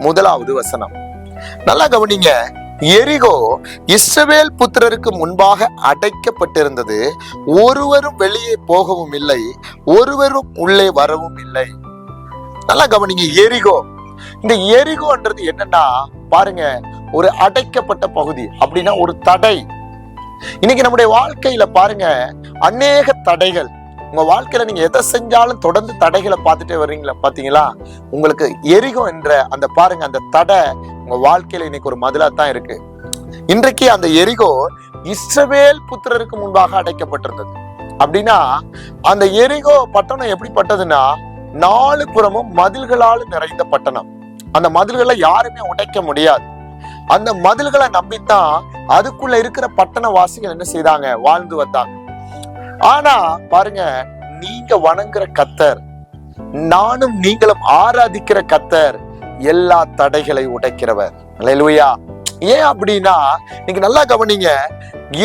முதலாவது வசனம். நல்லா கவனிங்க. எரிகோ இஸ்ரவேல் புத்திரருக்கு முன்பாக அடைக்கப்பட்டிருந்தது. ஒருவரும் வெளியே போகவும் இல்லை, ஒருவரும் உள்ளே வரவும் இல்லை. நல்லா கவனிங்க. எரிகோ, இந்த எரிகோன்றது என்னன்னா பாருங்க, ஒரு அடைக்கப்பட்ட பகுதி, அப்படின்னா ஒரு தடை. இன்னைக்கு நம்முடைய வாழ்க்கையில பாருங்க, அநேக தடைகள். உங்க வாழ்க்கையில நீங்க எதை செஞ்சாலும் தொடர்ந்து தடைகளை பார்த்துட்டே வர்றீங்களா? பாத்தீங்களா? உங்களுக்கு எரிகோ என்ற அந்த பாருங்க, அந்த தடை உங்க வாழ்க்கையில இன்னைக்கு ஒரு மதிலா தான் இருக்கு. இன்றைக்கு அந்த எரிகோ இஸ்ரவேல் புத்திரருக்கு முன்பாக அடைக்கப்பட்டிருந்தது. அப்படின்னா அந்த எரிகோ பட்டணம் எப்படிப்பட்டதுன்னா, 4 புறமும் மதில்களால் நிறைந்த பட்டணம். அந்த மதில்களை யாருமே உடைக்க முடியாது. அந்த மதில்களை நம்பித்தான் அதுக்குள்ள இருக்கிற பட்டண வாசிகள் என்ன செய்தாங்க? வாழ்ந்து வந்தாங்க. ஆனா பாருங்க, நீங்க வணங்குற கர்த்தர், நானும் நீங்களும் ஆராதிக்கிற கர்த்தர் எல்லா தடைகளை உடைக்கிறவர். அல்லேலூயா. ஏன் அப்படின்னா, நீங்க நல்லா கவனிங்க.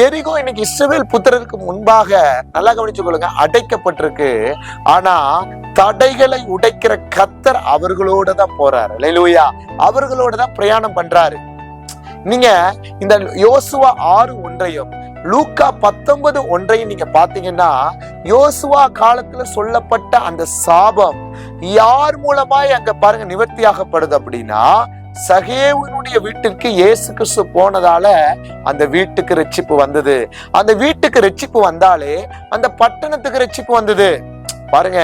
எரிகோ இன்னைக்கு இஸ்ரவேல் புத்திரருக்கு முன்பாக நல்லா கவனிச்சு கொள்ளுங்க, அடைக்கப்பட்டிருக்கு. ஆனா தடைகளை உடைக்கிற கர்த்தர் அவர்களோட தான் போறாரு. அல்லேலூயா. அவர்களோட தான் பிரயாணம் பண்றாரு. நீங்க இந்த யோசுவா 6:1 லூக்கா 19:1 நீங்க பாத்தீங்கன்னா, யோசுவா காலத்துல சொல்லப்பட்ட அந்த சாபம் யார் மூலமாய் அங்க பாருங்க நிவர்த்தியாகப்படுது அப்படின்னா, சகேவுனுடைய வீட்டிற்கு இயேசு கிறிஸ்து போனதால அந்த வீட்டுக்கு ரட்சிப்பு வந்தது. அந்த வீட்டுக்கு ரட்சிப்பு வந்தாலே அந்த பட்டணத்துக்கு ரட்சிப்பு வந்தது. பாருங்க,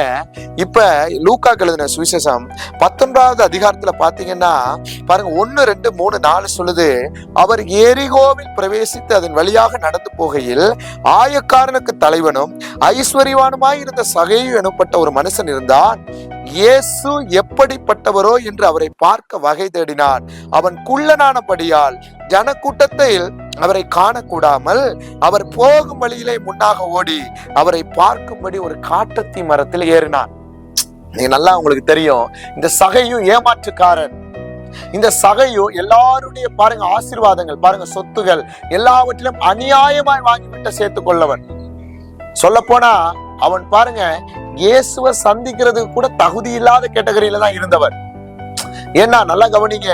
இப்ப லூக்கா எழுதின சுவிசேஷம் 19வது அதிகாரத்துல பாத்தீங்கன்னா பாருங்க, 1, 2, 3, 4 சொல்லுது. அவர் எரிகோவில் பிரவேசித்து அதன் வழியாக நடந்து போகையில் ஆயக்காரனுக்கு தலைவனும் ஐஸ்வர்யவானுமாய் இருந்த சகேயு எனப்பட்ட ஒரு மனுஷன் இருந்தான். இயேசு எப்படிப்பட்டவரோ என்று அவரை பார்க்க வகை தேடினான். அவன் குள்ளனானபடியால் ஜனக்கூட்டத்தில் அவரை காணக்கூடாமல் அவர் போகும் வழியிலே முன்னாக ஓடி அவரை பார்க்கும்படி ஒரு காட்டத்தி மரத்தில் ஏறினான். நீங்க நல்லா உங்களுக்கு தெரியும், இந்த சகையு ஏமாற்றுக்காரன். இந்த சகையு எல்லாருடைய பாருங்க ஆசீர்வாதங்கள், பாருங்க சொத்துகள் எல்லாவற்றிலும் அநியாயமாய் வாங்கிவிட்ட சேர்த்து கொள்ளவன். சொல்ல போனா அவன் பாருங்க இயேசுவை சந்திக்கிறதுக்கு கூட தகுதி இல்லாத கேட்டகரியில தான் இருந்தவர். ஏன்னா நல்லா கவனிங்க,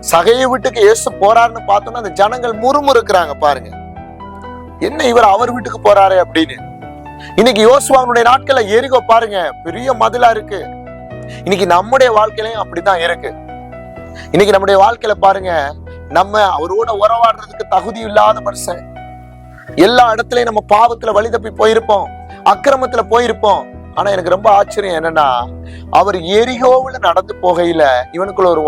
சகையை வீட்டுக்கு இயேசு போறாருன்னு பார்த்தோம்னா அந்த ஜனங்கள் முறுமுறுக்கிறாங்க. பாருங்க, என்ன இவர் அவர் வீட்டுக்கு போறாரு அப்படின்னு. இன்னைக்கு யோசுவாவுடைய நாட்கள்ல எரிகோ பாருங்க பெரிய மதிலா இருக்கு. இன்னைக்கு நம்முடைய வாழ்க்கையிலையும் அப்படித்தான் இருக்கு. இன்னைக்கு நம்முடைய வாழ்க்கையில பாருங்க, நம்ம அவரோட உறவாடுறதுக்கு தகுதி இல்லாத மனுஷன். எல்லா இடத்துலயும் நம்ம பாவத்துல வழி தப்பி போயிருப்போம், அக்கிரமத்துல போயிருப்போம். ஆனா எனக்கு ரொம்ப ஆச்சரியம் என்னன்னா, அவர் எரிகோவுல நடந்து போகையில இவனுக்குள்ள ஒரு